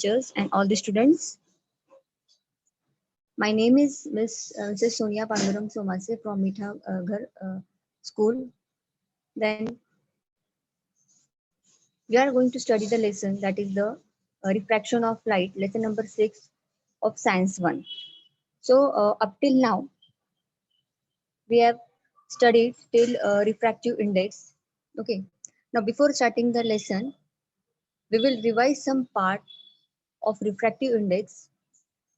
teachers and all the students. My name is Mrs. Sonia Pandurang Somase from Mitha Ghar School. Then we are going to study the lesson that is the refraction of light, lesson number 6 of Science 1. So up till now, we have studied till refractive index. Okay. Now before starting the lesson, we will revise some part of refractive index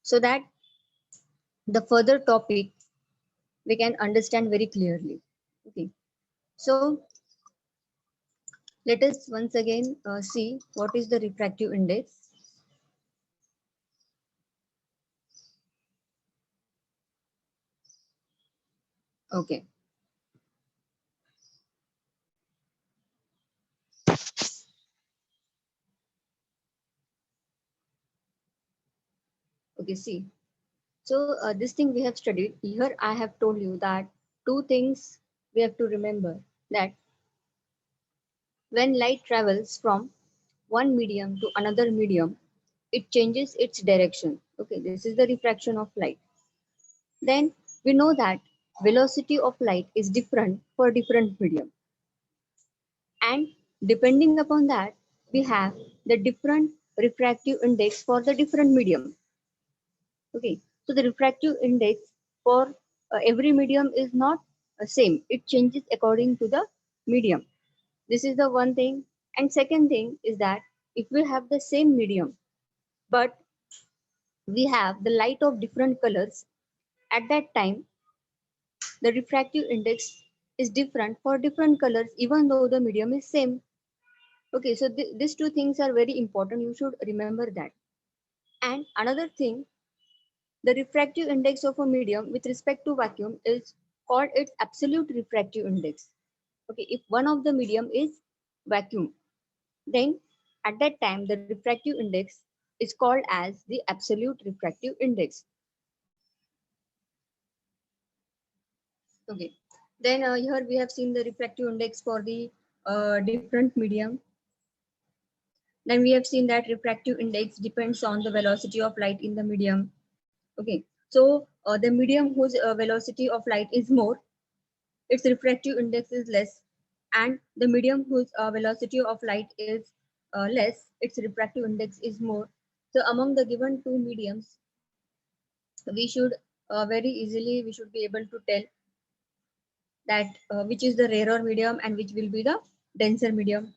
so that the further topic we can understand very clearly. Okay. So let us once again see what is the refractive index. Okay. Okay, see. So this thing we have studied here. I have told you that two things we have to remember, that when light travels from one medium to another medium, it changes its direction. Okay, this is the refraction of light. Then we know that velocity of light is different for different medium. And depending upon that, we have the different refractive index for the different medium. Okay, so the refractive index for every medium is not same. It changes according to the medium. This is the one thing. And second thing is that if we have the same medium, but we have the light of different colors, at that time, the refractive index is different for different colors, even though the medium is same. Okay, so these two things are very important. You should remember that. And another thing, the refractive index of a medium with respect to vacuum is called its absolute refractive index. Okay, if one of the medium is vacuum, then at that time the refractive index is called as the absolute refractive index. Okay, then here we have seen the refractive index for the different medium. Then we have seen that refractive index depends on the velocity of light in the medium. Okay, so the medium whose velocity of light is more, its refractive index is less, and the medium whose velocity of light is less, its refractive index is more. So among the given two mediums, we should very easily we should be able to tell that which is the rarer medium and which will be the denser medium.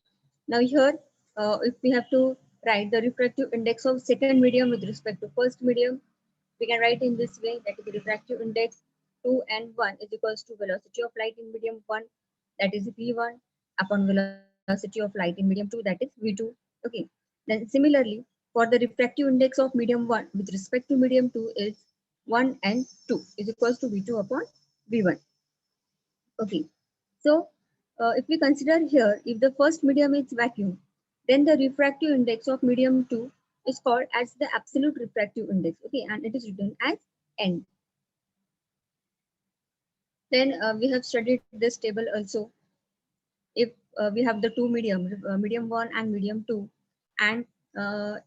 Now here, if we have to write the refractive index of second medium with respect to first medium, we can write in this way, that is the refractive index 2 and 1 is equals to velocity of light in medium 1, that is v1, upon velocity of light in medium 2, that is v2. Okay. Then similarly, for the refractive index of medium 1 with respect to medium 2 is 1 and 2 is equals to v2 upon v1. Okay. So if we consider here, if the first medium is vacuum, then the refractive index of medium 2 is called as the absolute refractive index. Okay, and it is written as N. Then we have studied this table also. If we have the two medium 1 and medium 2, and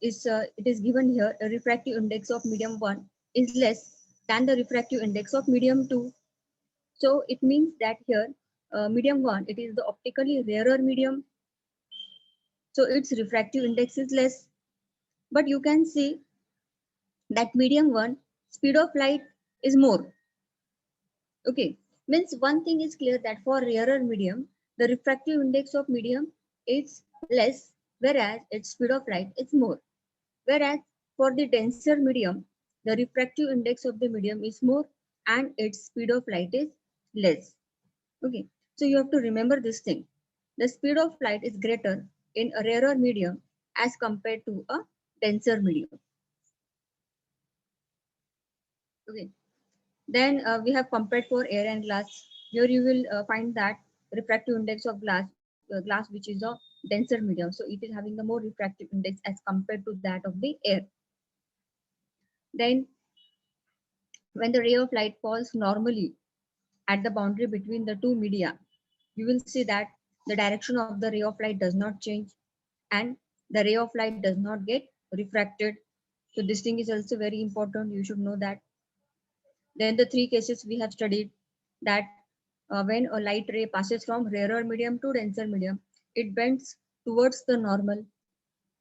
it is given here a refractive index of medium 1 is less than the refractive index of medium 2. So it means that here medium 1, it is the optically rarer medium, so its refractive index is less. But you can see that medium 1, speed of light is more. Okay, means one thing is clear, that for rarer medium, the refractive index of medium is less, whereas its speed of light is more. Whereas for the denser medium, the refractive index of the medium is more and its speed of light is less. Okay, so you have to remember this thing. The speed of light is greater in a rarer medium as compared to a denser medium. Okay, then we have compared for air and glass. Here you will find that refractive index of glass which is a denser medium. So it is having the more refractive index as compared to that of the air. Then when the ray of light falls normally at the boundary between the two media, you will see that the direction of the ray of light does not change and the ray of light does not get refracted. So this thing is also very important. You should know that. Then the three cases we have studied, that when a light ray passes from rarer medium to denser medium, it bends towards the normal.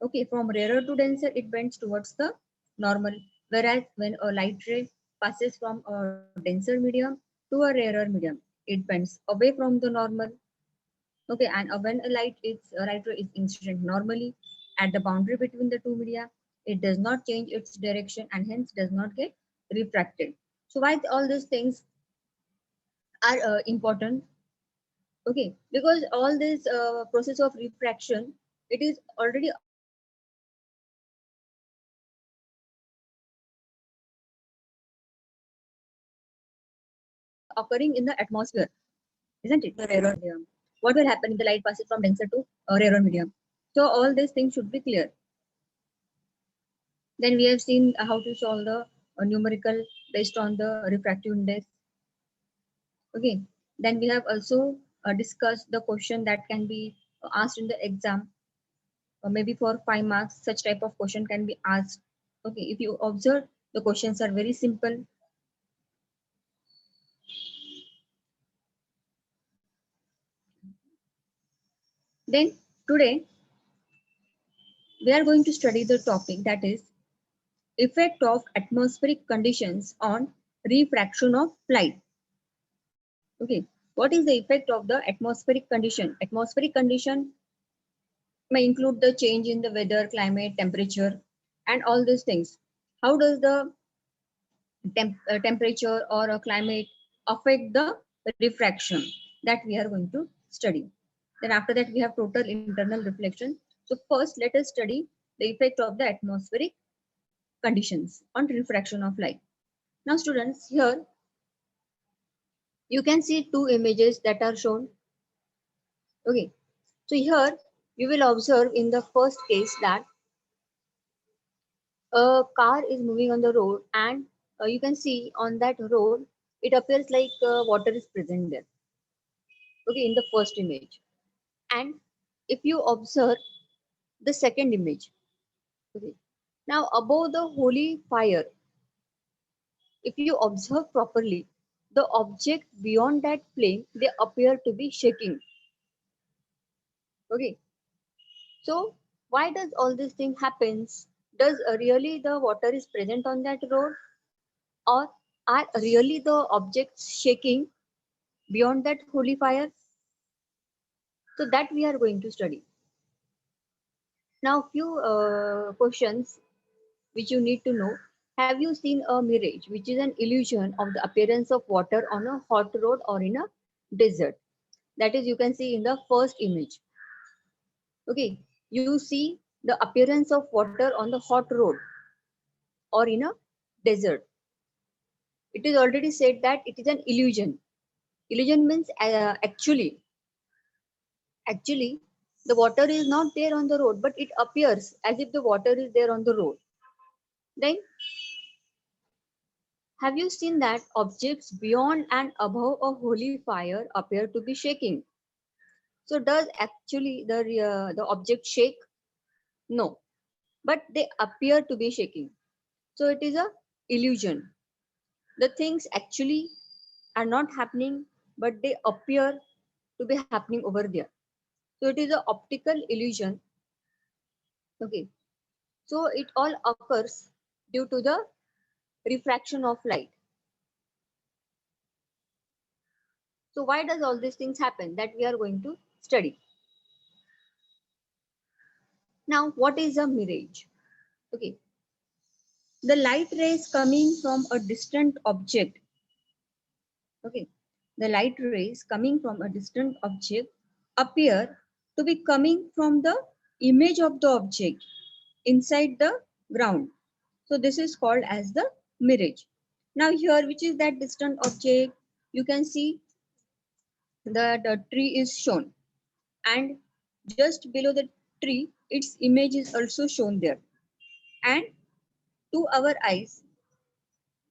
Okay, from rarer to denser, it bends towards the normal. Whereas when a light ray passes from a denser medium to a rarer medium, it bends away from the normal. Okay, and when a light ray is incident normally at the boundary between the two media, it does not change its direction and hence does not get refracted. So why all these things are important? Okay, because all this process of refraction, it is already occurring in the atmosphere. Isn't it? The rarer medium. What will happen if the light passes from denser to rarer medium? So all these things should be clear. Then we have seen how to solve the numerical based on the refractive index. Okay. Then we have also discussed the question that can be asked in the exam, maybe for 5 marks. Such type of question can be asked. Okay. If you observe, the questions are very simple. Then today we are going to study the topic, that is effect of atmospheric conditions on refraction of light. Okay, what is the effect of the atmospheric condition? Atmospheric condition may include the change in the weather, climate, temperature, and all these things. How does the temperature or a climate affect the refraction? That we are going to study. Then after that we have total internal reflection. So first let us study the effect of the atmospheric conditions on refraction of light. Now students, here you can see two images that are shown. Okay, so here you will observe in the first case that a car is moving on the road, and you can see on that road it appears like water is present there. Okay, in the first image. And if you observe the second image, okay, now above the holy fire, if you observe properly, the object beyond that flame, they appear to be shaking. Okay, so why does all this thing happens? Does really the water is present on that road, or are really the objects shaking beyond that holy fire? So that we are going to study. Now few questions which you need to know. Have you seen a mirage, which is an illusion of the appearance of water on a hot road or in a desert? That is, you can see in the first image. Okay, you see the appearance of water on the hot road or in a desert. It is already said that it is an illusion. Illusion means actually the water is not there on the road, but it appears as if the water is there on the road. Then have you seen that objects beyond and above a holy fire appear to be shaking? So does actually the object shake? No, but they appear to be shaking. So it is a illusion. The things actually are not happening, but they appear to be happening over there. So it is a optical illusion. Okay. So it all occurs due to the refraction of light. So why does all these things happen? That we are going to study. Now, what is a mirage? Okay, the light rays coming from a distant object. Okay, the light rays coming from a distant object appear to be coming from the image of the object inside the ground. So this is called as the mirage. Now here, which is that distant object? You can see the tree is shown, and just below the tree, its image is also shown there. And to our eyes,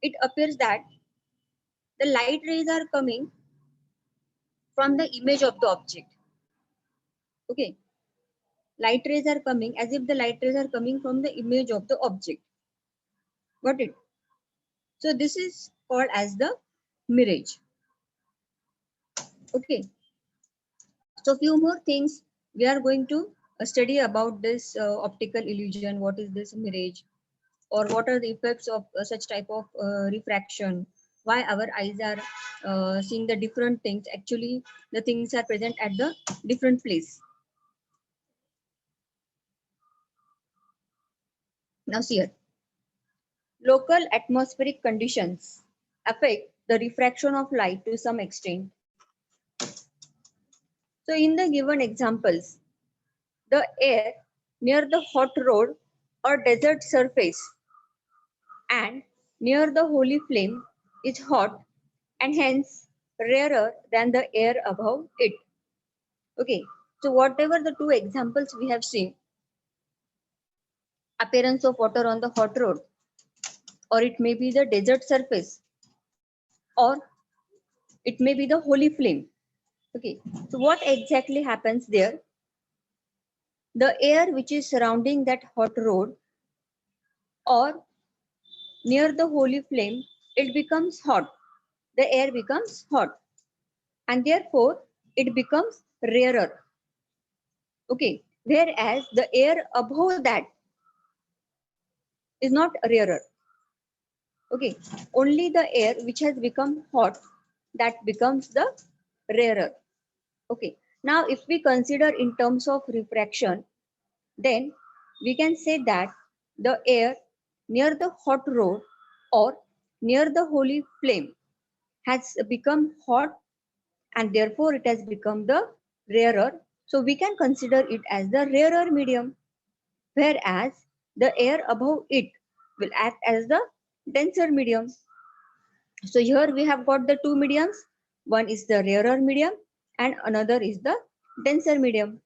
it appears that the light rays are coming from the image of the object. Okay. light rays are coming, as if the light rays are coming from the image of the object. Got it? So this is called as the mirage. Okay. So few more things we are going to study about this optical illusion. What is this mirage? Or what are the effects of such type of refraction? Why our eyes are seeing the different things? Actually, the things are present at the different place. Now see here. Local atmospheric conditions affect the refraction of light to some extent. So in the given examples, the air near the hot road or desert surface and near the holy flame is hot and hence rarer than the air above it. Okay, so whatever the two examples we have seen, appearance of water on the hot road, or it may be the desert surface, or it may be the holy flame. Okay, so what exactly happens there? The air which is surrounding that hot road or near the holy flame, it becomes hot. The air becomes hot and therefore it becomes rarer. Okay, whereas the air above that is not rarer. Okay, only the air which has become hot, that becomes the rarer. Okay, now if we consider in terms of refraction, then we can say that the air near the hot road or near the holy flame has become hot and therefore it has become the rarer. So we can consider it as the rarer medium, whereas the air above it will act as the denser medium. So here we have got the two mediums. One is the rarer medium and another is the denser medium.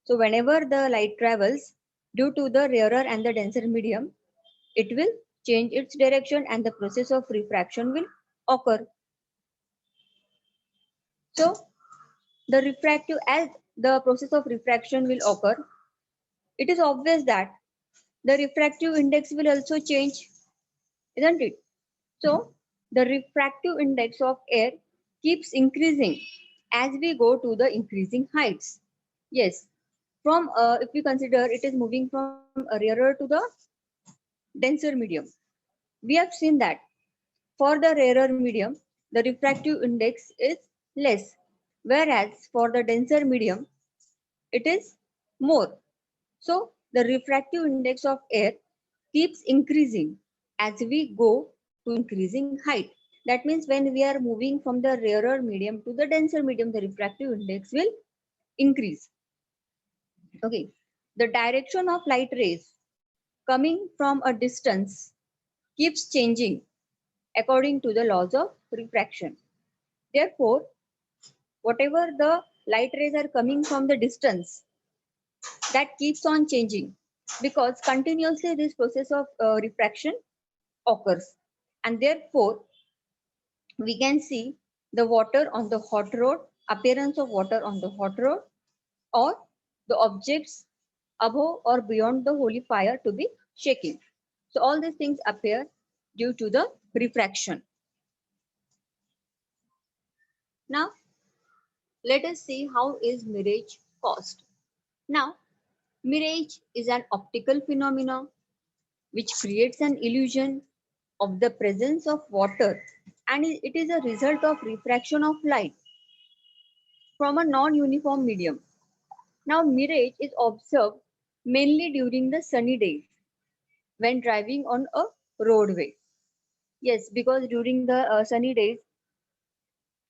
So whenever the light travels due to the rarer and the denser medium, it will change its direction and the process of refraction will occur. So the refractive, as the process of refraction will occur, it is obvious that the refractive index will also change, isn't it? So the refractive index of air keeps increasing as we go to the increasing heights. Yes, from if we consider it is moving from a rarer to the denser medium. We have seen that for the rarer medium, the refractive index is less, whereas for the denser medium, it is more. So the refractive index of air keeps increasing as we go to increasing height. That means when we are moving from the rarer medium to the denser medium, the refractive index will increase. Okay. The direction of light rays coming from a distance keeps changing according to the laws of refraction. Therefore, whatever the light rays are coming from the distance, that keeps on changing because continuously this process of refraction occurs, and therefore we can see the water on the hot road, appearance of water on the hot road, or the objects above or beyond the holy fire to be shaking. So all these things appear due to the refraction. Now let us see how is mirage caused. Now mirage is an optical phenomenon which creates an illusion of the presence of water, and it is a result of refraction of light from a non-uniform medium. Now mirage is observed mainly during the sunny days when driving on a roadway. Yes, because during the sunny days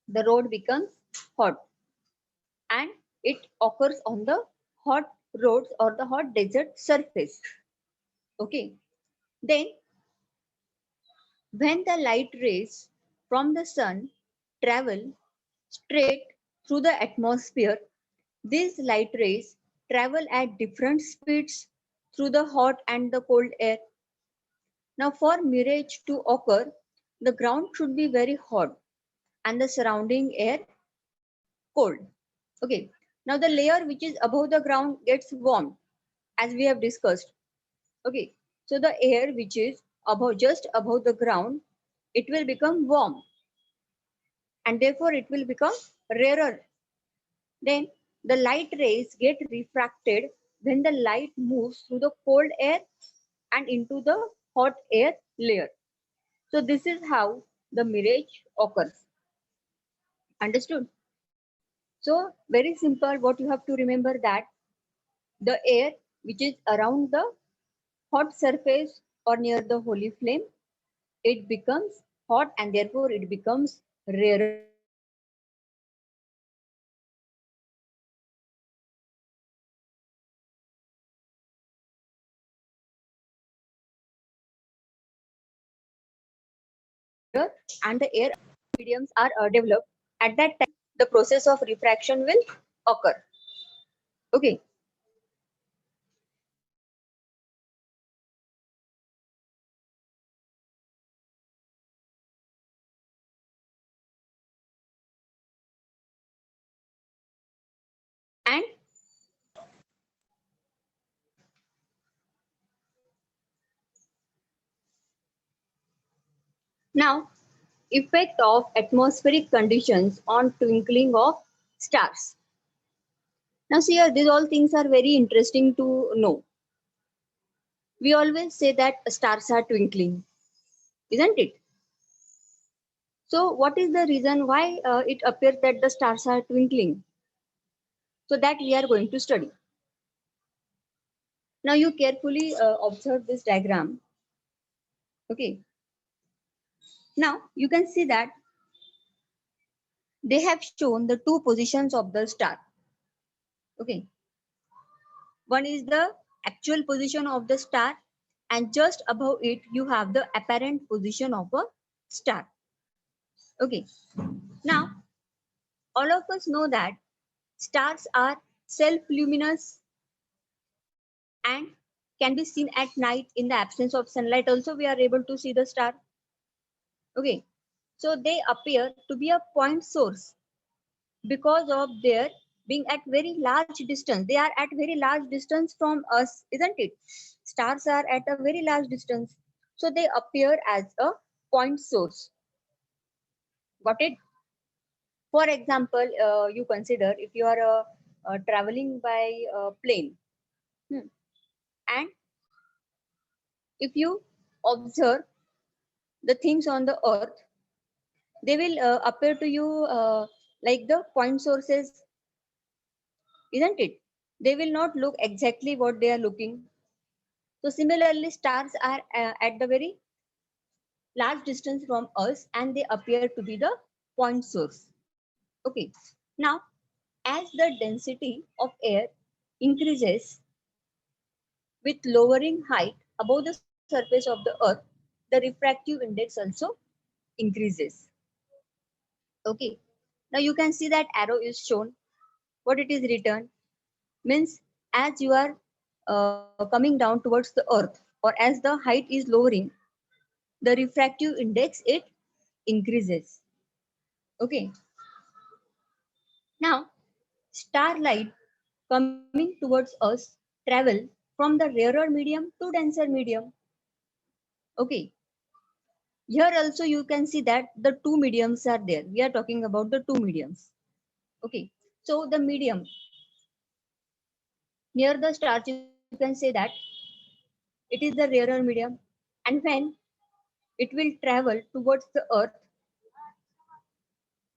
the road becomes hot and it occurs on the hot roads or the hot desert surface. Okay, then when the light rays from the sun travel straight through the atmosphere, these light rays travel at different speeds through the hot and the cold air. Now, for mirage to occur, the ground should be very hot and the surrounding air cold. Okay. Now, the layer which is above the ground gets warmed as we have discussed. Okay, so the air which is above, just above the ground, it will become warm and therefore it will become rarer. Then the light rays get refracted when the light moves through the cold air and into the hot air layer. So this is how the mirage occurs. Understood? So very simple, what you have to remember that the air which is around the hot surface or near the holy flame, it becomes hot and therefore it becomes rarer. And the air which is around the cold surface or near the holy flame, it becomes rarer and therefore it becomes rarer. And the air mediums are developed. At that time, the process of refraction will occur. Okay. And now, effect of atmospheric conditions on twinkling of stars. Now, see here, these all things are very interesting to know. We always say that stars are twinkling, isn't it? So, what is the reason why it appears that the stars are twinkling? So, that we are going to study. Now, you carefully observe this diagram. Okay. Now, you can see that they have shown the two positions of the star. Okay. One is the actual position of the star, and just above it, you have the apparent position of a star. Okay. Now, all of us know that stars are self-luminous and can be seen at night in the absence of sunlight. Also, we are able to see the star. Okay. So they appear to be a point source because of their being at very large distance. They are at very large distance from us, isn't it? Stars are at a very large distance. So they appear as a point source. Got it? For example, you consider if you are traveling by plane, and if you observe the things on the earth, they will appear to you like the point sources, isn't it? They will not look exactly what they are looking. So similarly, stars are at the very large distance from us and they appear to be the point source. Okay. Now, as the density of air increases with lowering height above the surface of the earth, the refractive index also increases. Okay. Now you can see that arrow is shown. What it is written means as you are coming down towards the earth or as the height is lowering, the refractive index it increases. Okay. Now, starlight coming towards us travel from the rarer medium to denser medium. Okay. Here also you can see that the two mediums are there. We are talking about the two mediums. Okay. So the medium near the stars, you can say that it is the rarer medium. And when it will travel towards the earth,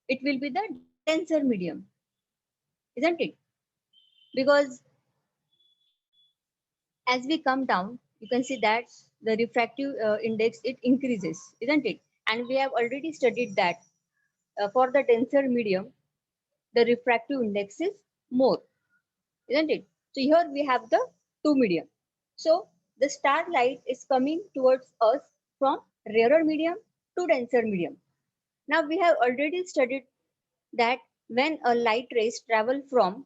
it will be the denser medium, isn't it? Because as we come down, you can see that the refractive index, it increases, isn't it? And we have already studied that for the denser medium, the refractive index is more, isn't it? So here we have the two medium. So the starlight is coming towards us from rarer medium to denser medium. Now we have already studied that when a light rays travel from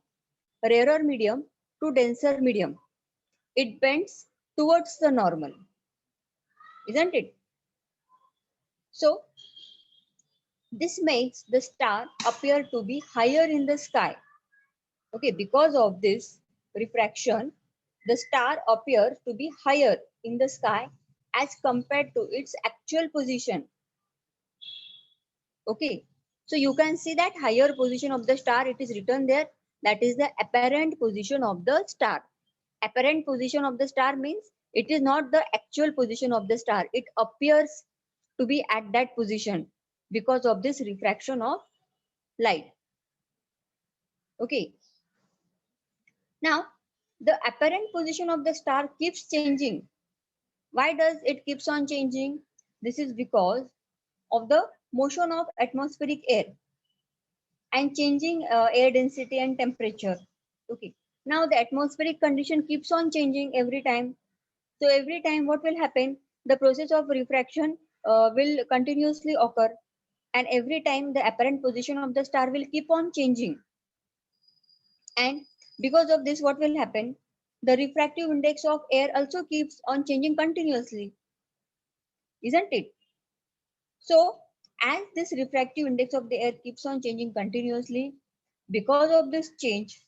rarer medium to denser medium, it bends towards the normal, isn't it? So this makes the star appear to be higher in the sky. Okay, because of this refraction, the star appears to be higher in the sky as compared to its actual position. Okay, so you can see that higher position of the star, it is written there, that is the apparent position of the star. Apparent position of the star means it is not the actual position of the star. It appears to be at that position because of this refraction of light. Okay, now the apparent position of the star keeps changing. Why does it keeps on changing? This is because of the motion of atmospheric air and changing air density and temperature. Okay, now the atmospheric condition keeps on changing every time. So every time what will happen, the process of refraction will continuously occur, and every time the apparent position of the star will keep on changing. And because of this, what will happen, the refractive index of air also keeps on changing continuously, isn't it? So as this refractive index of the air keeps on changing continuously, because of this change,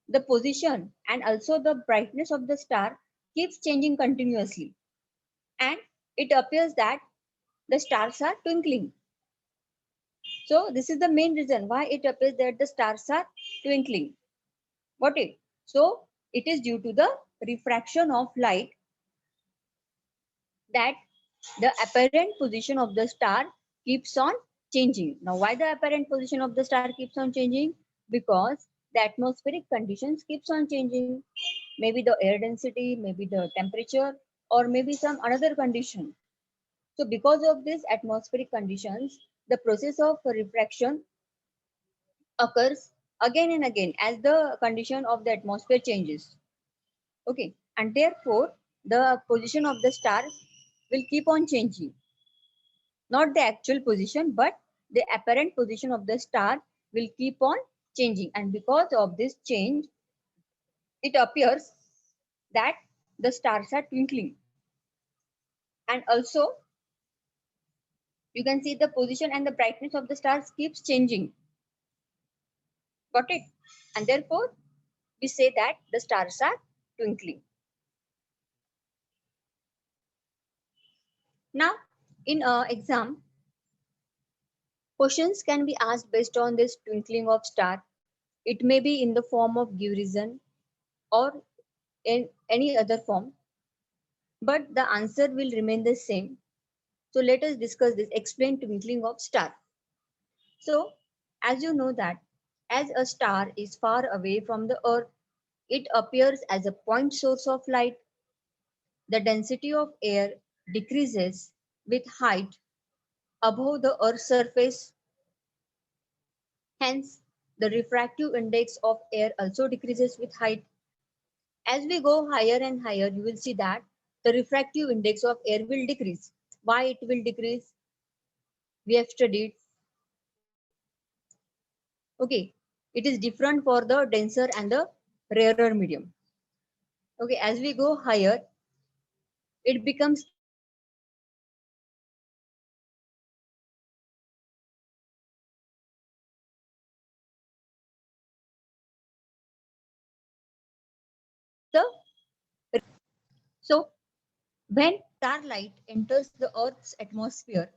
the position and also the brightness of the star keeps changing continuously. And it appears that the stars are twinkling. So this is the main reason why it appears that the stars are twinkling. Got it? So it is due to the refraction of light that the apparent position of the star keeps on changing. Now, why the apparent position of the star keeps on changing? Because the atmospheric conditions keeps on changing. Maybe the air density, maybe the temperature, or maybe some another condition. So because of these atmospheric conditions, the process of refraction occurs again and again as the condition of the atmosphere changes. Okay, and therefore the position of the star will keep on changing. Not the actual position, but the apparent position of the star will keep on changing. And because of this change, it appears that the stars are twinkling. And also, you can see the position and the brightness of the stars keeps changing. Got it? And therefore, we say that the stars are twinkling. Now, in exam, questions can be asked based on this twinkling of star. It may be in the form of give reason or in any other form, but the answer will remain the same. So let us discuss this. Explain twinkling of star. So as you know that as a star is far away from the earth, it appears as a point source of light. The density of air decreases with height above the earth's surface. Hence, the refractive index of air also decreases with height. As we go higher and higher, you will see that the refractive index of air will decrease. Why it will decrease? We have studied. Okay, it is different for the denser and the rarer medium. Okay, as we go higher, it becomes the so when starlight enters the Earth's atmosphere,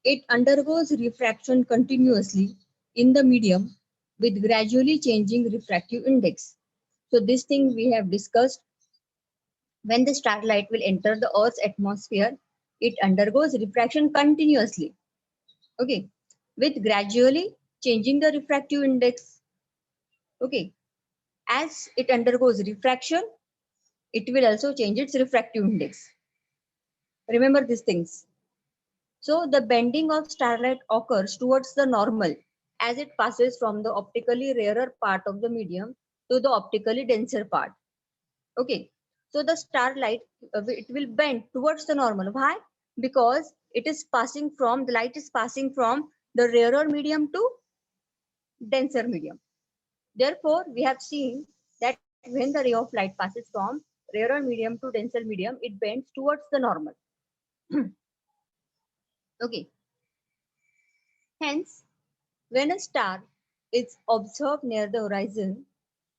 it undergoes refraction continuously in the medium with gradually changing refractive index. So this thing we have discussed. When the starlight will enter the Earth's atmosphere, it undergoes refraction continuously. Okay, with gradually changing the refractive index. Okay, as it undergoes refraction, it will also change its refractive index. Remember these things. So the bending of starlight occurs towards the normal as it passes from the optically rarer part of the medium to the optically denser part. Okay, so the starlight it will bend towards the normal. Why? Because it is passing from the light is passing from the rarer medium to denser medium. Therefore, we have seen that when the ray of light passes from rarer medium to denser medium, it bends towards the normal. Okay. Hence, when a star is observed near the horizon,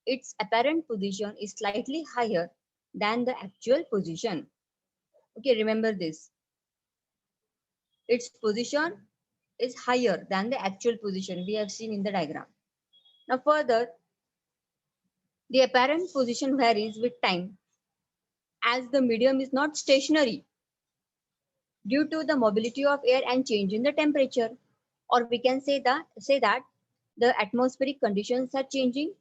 its apparent position is slightly higher than the actual position. Okay, remember this. Its position is higher than the actual position we have seen in the diagram. Now further, the apparent position varies with time as the medium is not stationary due to the mobility of air and change in the temperature. Or we can say that the atmospheric conditions are changing,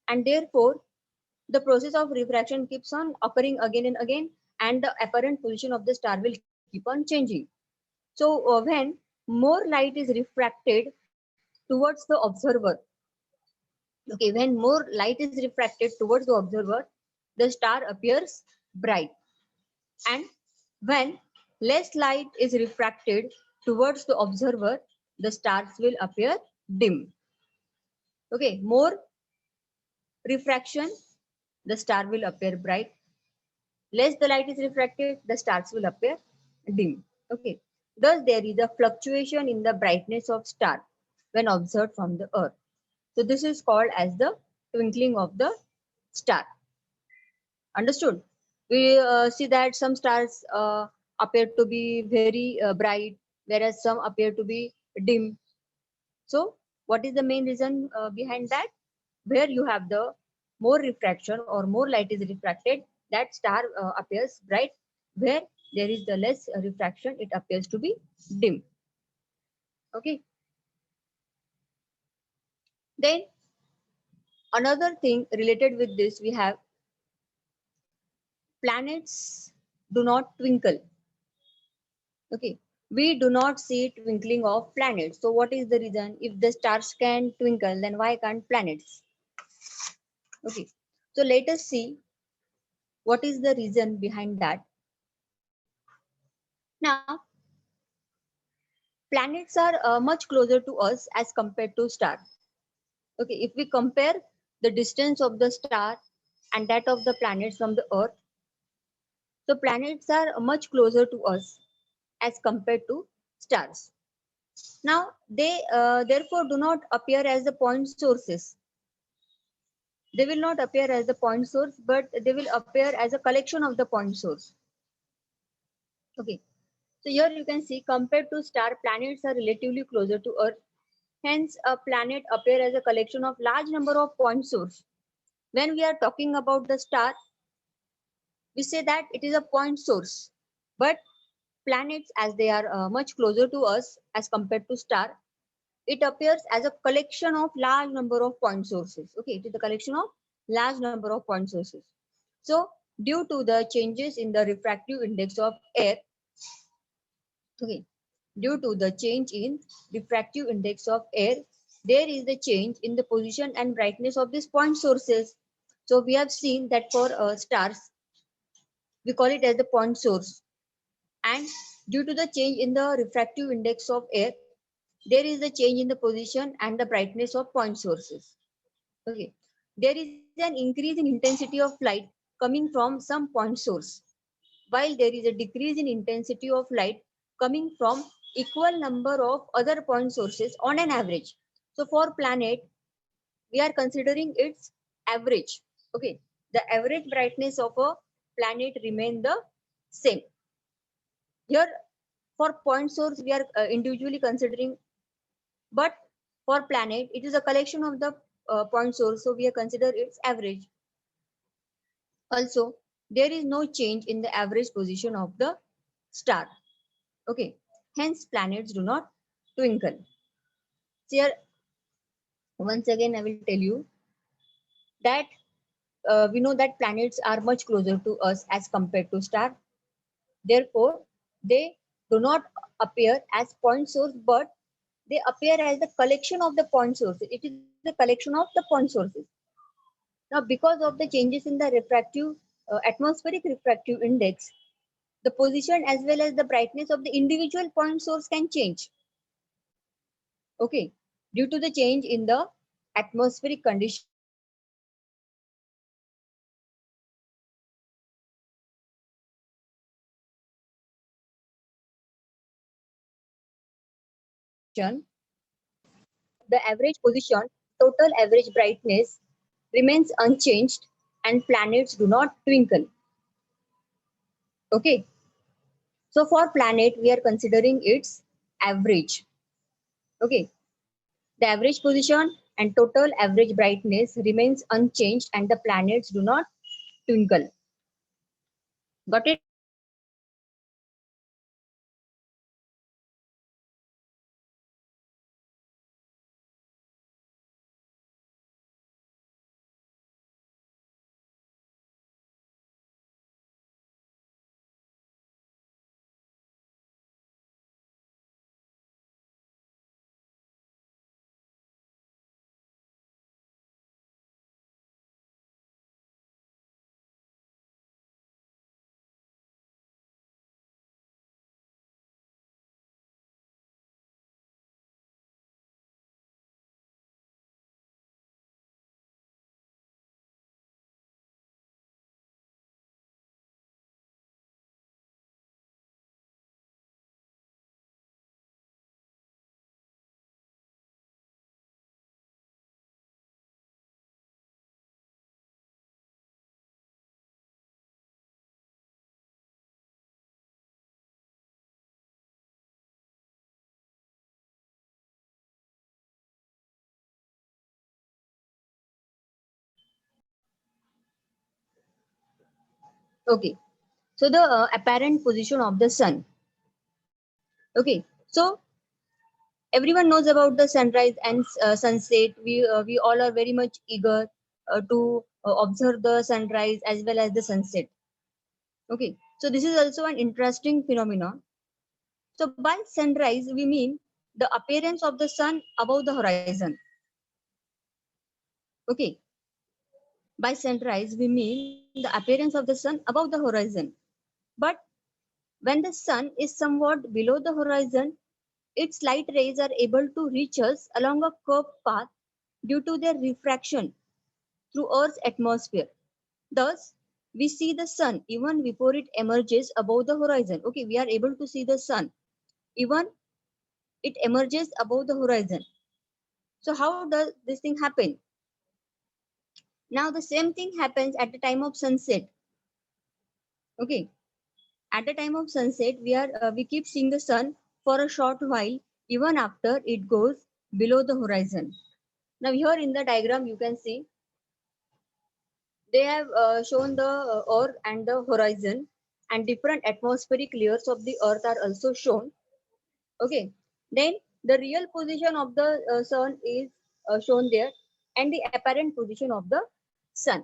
and therefore the process of refraction keeps on occurring again and again, and the apparent position of the star will keep on changing. So when more light is refracted towards the observer, okay, when more light is refracted towards the observer, the star appears bright. And when less light is refracted towards the observer, the stars will appear dim. Okay, more refraction, the star will appear bright. Less the light is refracted, the stars will appear dim. Okay, thus there is a fluctuation in the brightness of star when observed from the earth. So this is called as the twinkling of the star. Understood? We see that some stars appear to be very bright, whereas some appear to be dim. So what is the main reason behind that? Where you have the more refraction or more light is refracted, that star appears bright. Where there is the less refraction, it appears to be dim. Okay. Then another thing related with this, we have planets do not twinkle. Okay, we do not see twinkling of planets. So what is the reason? If the stars can twinkle, then why can't planets? Okay, so let us see what is the reason behind that. Now, planets are much closer to us as compared to stars. Okay, if we compare the distance of the star and that of the planets from the Earth, so planets are much closer to us as compared to stars. Now, they therefore do not appear as the point sources. They will not appear as the point source, but they will appear as a collection of the point source. Okay. So here you can see compared to star, planets are relatively closer to Earth. Hence, a planet appear as a collection of large number of point source. When we are talking about the star, we say that it is a point source. But planets, as they are much closer to us as compared to star, it appears as a collection of large number of point sources. Okay, it is a collection of large number of point sources. So due to the changes in the refractive index of air, okay, due to the change in refractive index of air, there is the change in the position and brightness of these point sources. So we have seen that for stars, we call it as the point source. And due to the change in the refractive index of air, there is a change in the position and the brightness of point sources. Okay, there is an increase in intensity of light coming from some point source, while there is a decrease in intensity of light coming from equal number of other point sources on an average. So for planet, we are considering its average. Okay, the average brightness of a planet remain the same. Here for point source, we are individually considering, but for planet, it is a collection of the point source, so we are consider its average. Also, there is no change in the average position of the star. Okay, hence planets do not twinkle. So here, once again, I will tell you that we know that planets are much closer to us as compared to star. Therefore, they do not appear as point source, but they appear as the collection of the point sources. It is a collection of the point sources. Now, because of the changes in the refractive, atmospheric refractive index, the position as well as the brightness of the individual point source can change. Okay, due to the change in the atmospheric condition, the position and the brightness of the individual point source can change. The average position, total average brightness, remains unchanged and planets do not twinkle. Okay, so for planet we are considering its average. Okay, the average position and total average brightness remains unchanged and the planets do not twinkle. Got it? Okay, so the apparent position of the sun. Okay, so everyone knows about the sunrise and sunset. We all are very much eager to observe the sunrise as well as the sunset. Okay, so this is also an interesting phenomenon. So by sunrise we mean the appearance of the sun above the horizon. Okay, by sunrise we mean the appearance of the sun above the horizon. But when the sun is somewhat below the horizon, its light rays are able to reach us along a curved path due to their refraction through Earth's atmosphere. Thus, we see the sun even before it emerges above the horizon. Okay, we are able to see the sun even it emerges above the horizon. So how does this thing happen? Now the same thing happens at the time of sunset. Okay, at the time of sunset, we keep seeing the sun for a short while even after it goes below the horizon. Now here in the diagram you can see they have shown the earth and the horizon, and different atmospheric layers of the earth are also shown. Okay, then the real position of the sun is shown there, and the apparent position of the sun.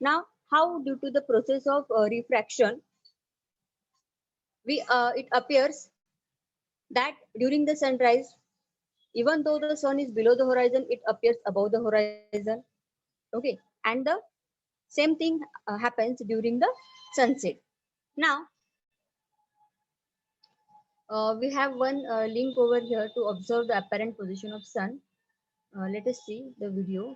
Now how, due to the process of refraction, we it appears that during the sunrise, even though the sun is below the horizon, it appears above the horizon. Okay, and the same thing happens during the sunset. Now we have one link over here to observe the apparent position of sun. Let us see the video.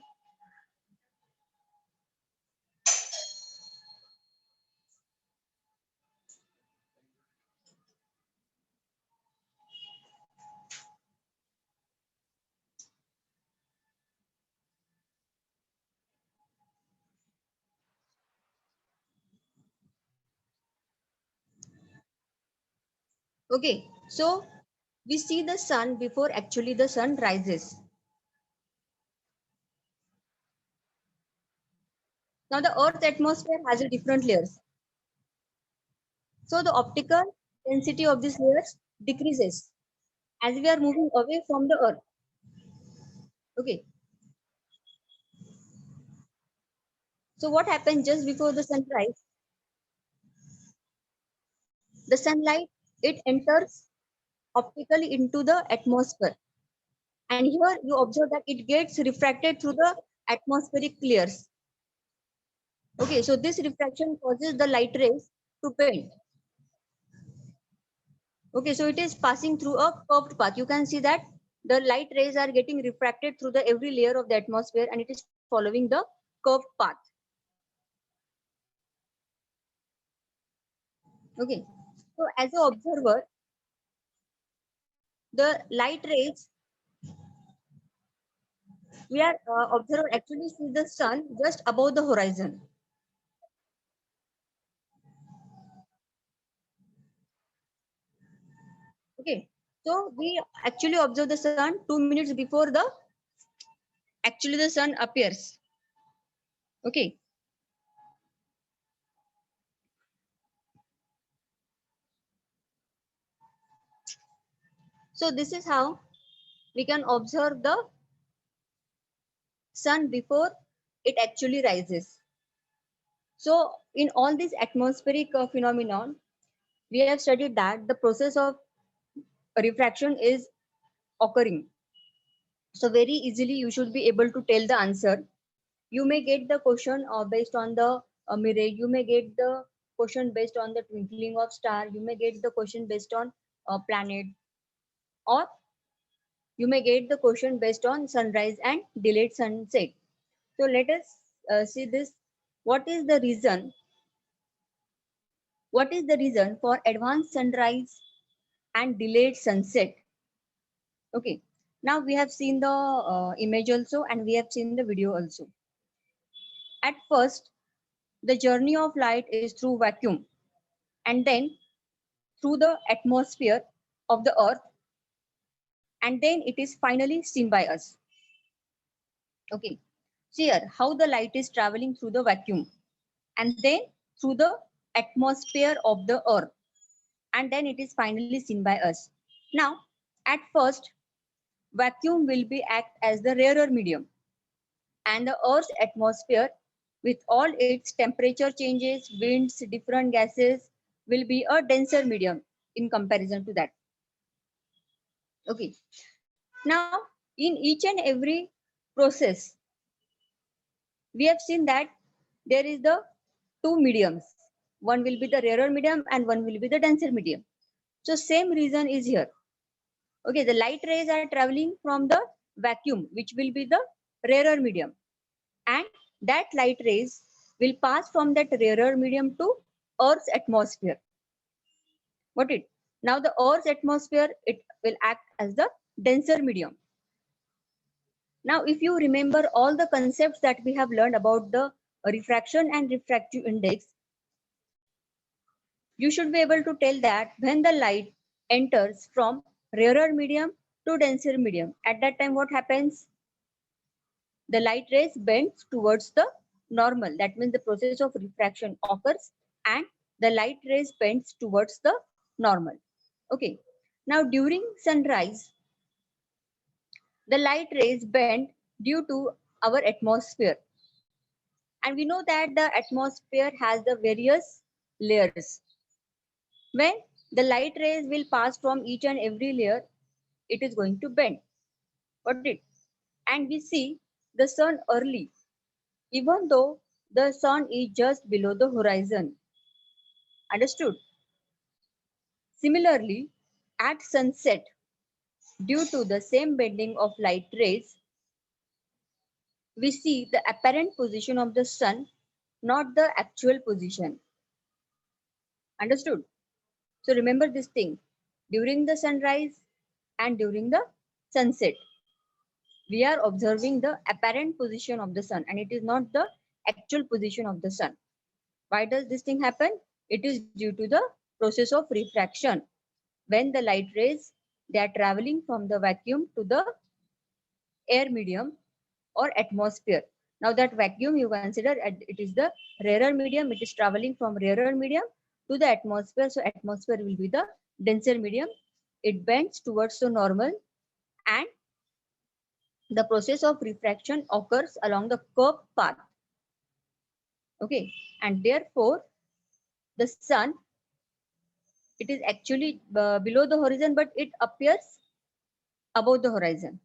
Okay, so we see the sun before actually the sun rises. Now the earth's atmosphere has a different layers. So the optical density of these layers decreases as we are moving away from the earth. Okay, so what happens just before the sunrise? The sunlight, it enters optically into the atmosphere, and here you observe that it gets refracted through the atmospheric layers. Okay, so this refraction causes the light rays to bend. Okay, so it is passing through a curved path. You can see that the light rays are getting refracted through the every layer of the atmosphere, and it is following the curved path. Okay, so as an observer, the light rays, we are observer actually see the sun just above the horizon. Okay, so we actually observe the sun 2 minutes before the actually the sun appears. Okay, so this is how we can observe the sun before it actually rises. So in all these atmospheric phenomenon, we have studied that the process of refraction is occurring. So very easily you should be able to tell the answer. You may get the question based on the mirror. You may get the question based on the twinkling of star. You may get the question based on planet, or you may get the question based on sunrise and delayed sunset. So let us see this. What is the reason? What is the reason for advanced sunrise and delayed sunset? Okay. Now we have seen the image also, and we have seen the video also. At first, the journey of light is through vacuum, and then through the atmosphere of the earth, and then it is finally seen by us. Okay. See here how the light is traveling through the vacuum, and then through the atmosphere of the earth, and then it is finally seen by us. Now, at first, vacuum will be act as the rarer medium, and the earth's atmosphere with all its temperature changes, winds, different gases will be a denser medium in comparison to that. Okay. Now, in each and every process, we have seen that there is the two mediums. One will be the rarer medium and one will be the denser medium. So same reason is here. Okay, the light rays are traveling from the vacuum, which will be the rarer medium. And that light rays will pass from that rarer medium to Earth's atmosphere. What it? Now the Earth's atmosphere, it will act as the denser medium. Now, if you remember all the concepts that we have learned about the refraction and refractive index, you should be able to tell that when the light enters from rarer medium to denser medium, at that time what happens? The light rays bends towards the normal. That means the process of refraction occurs and the light rays bends towards the normal. Okay. Now during sunrise, the light rays bend due to our atmosphere. And we know that the atmosphere has the various layers. When the light rays will pass from each and every layer, it is going to bend. Got it? And we see the sun early, even though the sun is just below the horizon. Understood? Similarly, at sunset, due to the same bending of light rays, we see the apparent position of the sun, not the actual position. Understood? So remember this thing. During the sunrise and during the sunset, we are observing the apparent position of the sun and it is not the actual position of the sun. Why does this thing happen? It is due to the process of refraction. When the light rays, they are traveling from the vacuum to the air medium or atmosphere. Now that vacuum you consider it is the rarer medium. It is traveling from rarer medium to the atmosphere. So atmosphere will be the denser medium. It bends towards the normal and the process of refraction occurs along the curved path. Okay, and therefore the sun, it is actually below the horizon, but it appears above the horizon.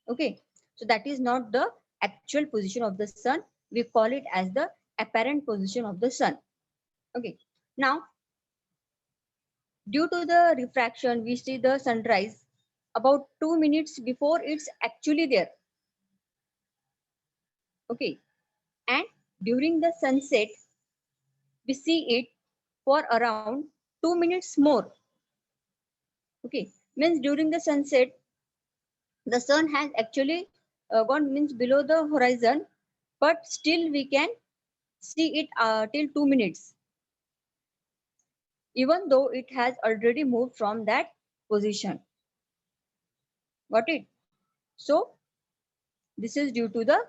Okay, so that is not the actual position of the sun. We call it as the apparent position of the sun. Okay, now due to the refraction, we see the sunrise about 2 minutes before it's actually there. Okay, and during the sunset, we see it for around 2 minutes more. Okay, means during the sunset, the sun has actually gone means below the horizon, but still we can see it till 2 minutes, even though it has already moved from that position. Got it? So this is due to the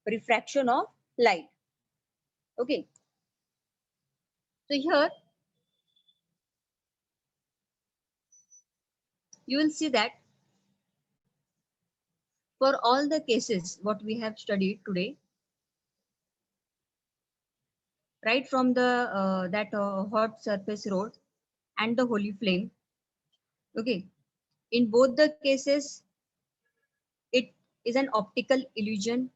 refraction of light. Okay. So here you will see that for all the cases what we have studied today, right from the hot surface road and the holy flame. Okay. In both the cases, it is an optical illusion.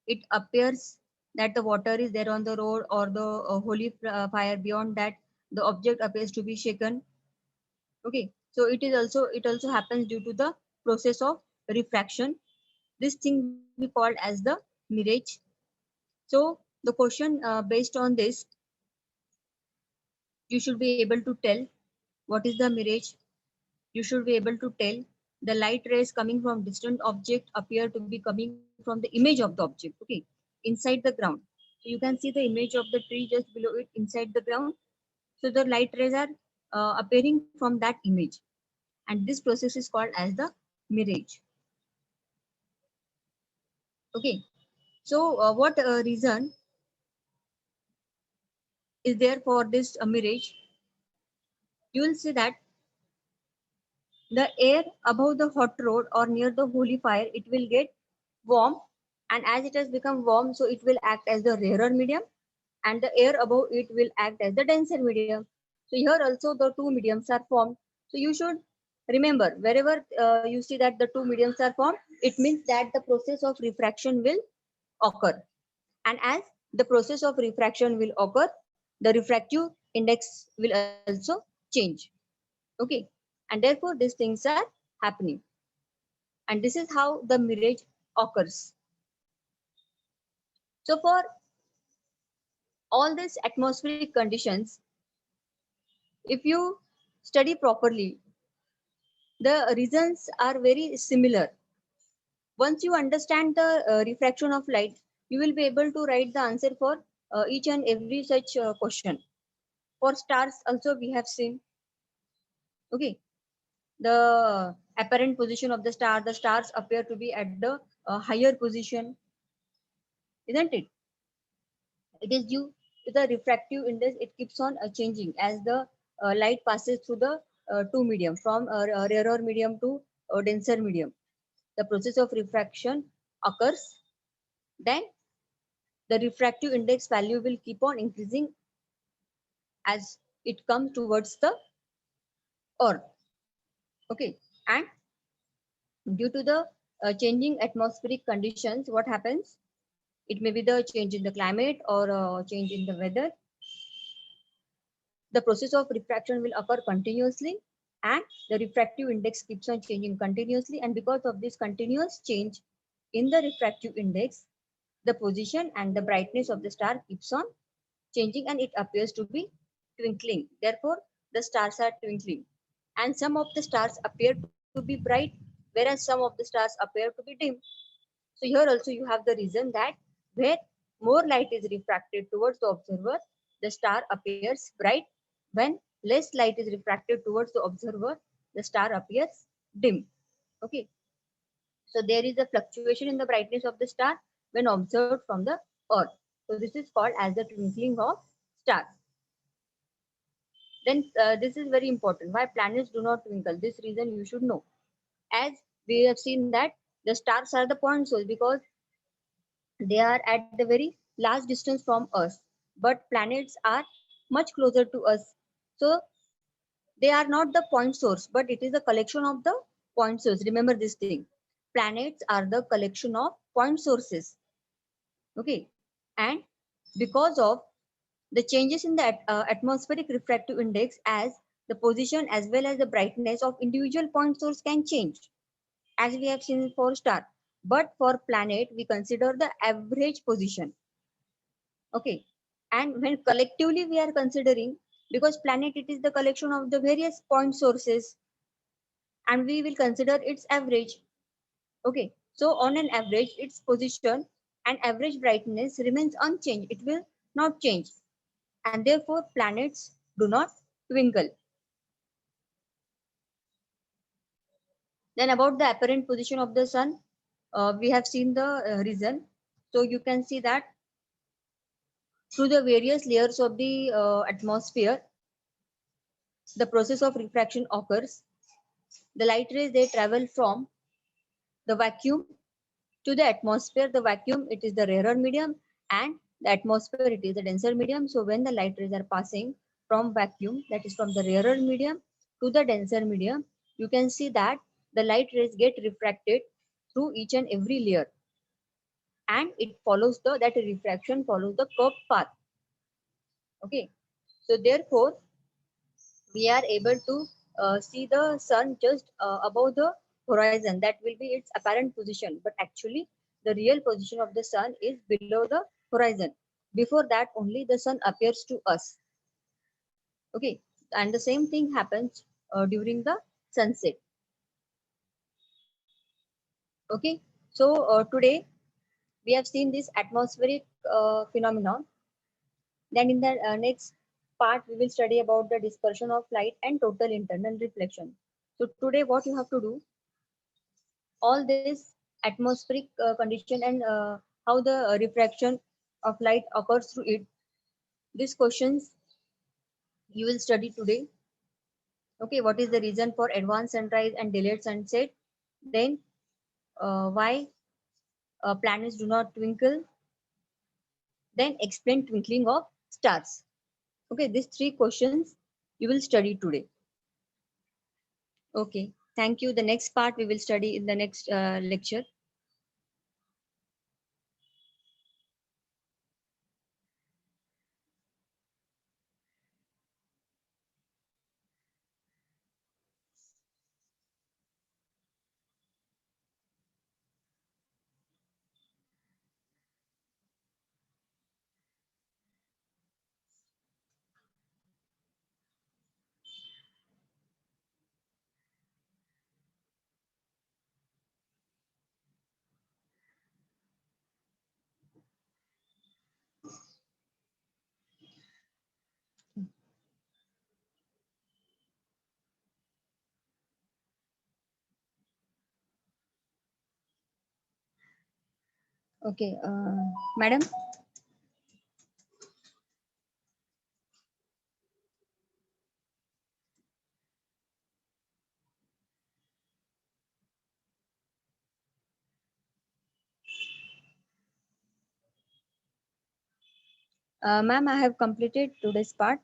It appears that the water is there on the road or the holy fire. Beyond that, the object appears to be shaken. Okay, so it also happens due to the process of refraction. This thing we called as the mirage. So the question based on this, you should be able to tell what is the mirage. You should be able to tell the light rays coming from distant object appear to be coming from the image of the object. Okay, inside the ground. So you can see the image of the tree just below it inside the ground. So the light rays are appearing from that image, and this process is called as the mirage. Okay, so what reason is there for this mirage? You will see that the air above the hot road or near the holy fire, it will get warm, and as it has become warm, so it will act as the rarer medium, and the air above it will act as the denser medium. So here also the two mediums are formed. So you should remember wherever you see that the two mediums are formed, it means that the process of refraction will occur. And as the process of refraction will occur, the refractive index will also change. Okay, and therefore these things are happening. And this is how the mirage occurs. So for all these atmospheric conditions, if you study properly, the reasons are very similar. Once you understand the refraction of light, you will be able to write the answer for each and every such question. For stars also we have seen. Okay, the apparent position of the stars appear to be at the higher position, isn't it? It is due to the refractive index. It keeps on changing as the light passes through the two medium from a rarer medium to a denser medium. The process of refraction occurs, then the refractive index value will keep on increasing as it comes towards the earth. Okay, and due to the changing atmospheric conditions, what happens? It may be the change in the climate or change in the weather. The process of refraction will occur continuously, and the refractive index keeps on changing continuously, and because of this continuous change in the refractive index, the position and the brightness of the star keeps on changing, and it appears to be twinkling. Therefore the stars are twinkling, and some of the stars appear to be bright, whereas some of the stars appear to be dim. So here also you have the reason that where more light is refracted towards the observer, the star appears bright. When less light is refracted towards the observer, the star appears dim. Okay. So there is a fluctuation in the brightness of the star when observed from the earth. So this is called as the twinkling of stars. Then this is very important. Why planets do not twinkle? This reason you should know. As we have seen that the stars are the point source because they are at the very large distance from us, but planets are much closer to us. So they are not the point source, but it is a collection of the point source. Remember this thing. Planets are the collection of point sources. Okay. And because of the changes in the atmospheric refractive index, as the position as well as the brightness of individual point source can change, as we have seen for star. But for planet, we consider the average position. Okay. And when collectively we are considering, because planet, it is the collection of the various point sources, and we will consider its average. Okay. So on an average, its position and average brightness remains unchanged. It will not change. And therefore, planets do not twinkle. Then about the apparent position of the sun, we have seen the reason. So you can see that through the various layers of the atmosphere, the process of refraction occurs. The light rays, they travel from the vacuum to the atmosphere. The vacuum, it is the rarer medium, and the atmosphere, it is the denser medium. So when the light rays are passing from vacuum, that is from the rarer medium to the denser medium, you can see that the light rays get refracted through each and every layer, and it follows the that refraction follows the curved path. Okay, so therefore we are able to see the sun just above the horizon. That will be its apparent position, but actually the real position of the sun is below the horizon. Before that only the sun appears to us. Okay, and the same thing happens during the sunset. Okay, so today we have seen this atmospheric phenomenon. Then in the next part, we will study about the dispersion of light and total internal reflection. So today what you have to do, all this atmospheric condition and how the refraction of light occurs through it, these questions you will study today. Okay, what is the reason for advanced sunrise and delayed sunset? Then why planets do not twinkle? Then explain twinkling of stars. Okay, these three questions you will study today. Okay, thank you. The next part we will study in the next lecture. Okay, madam. Ma'am, I have completed today's part.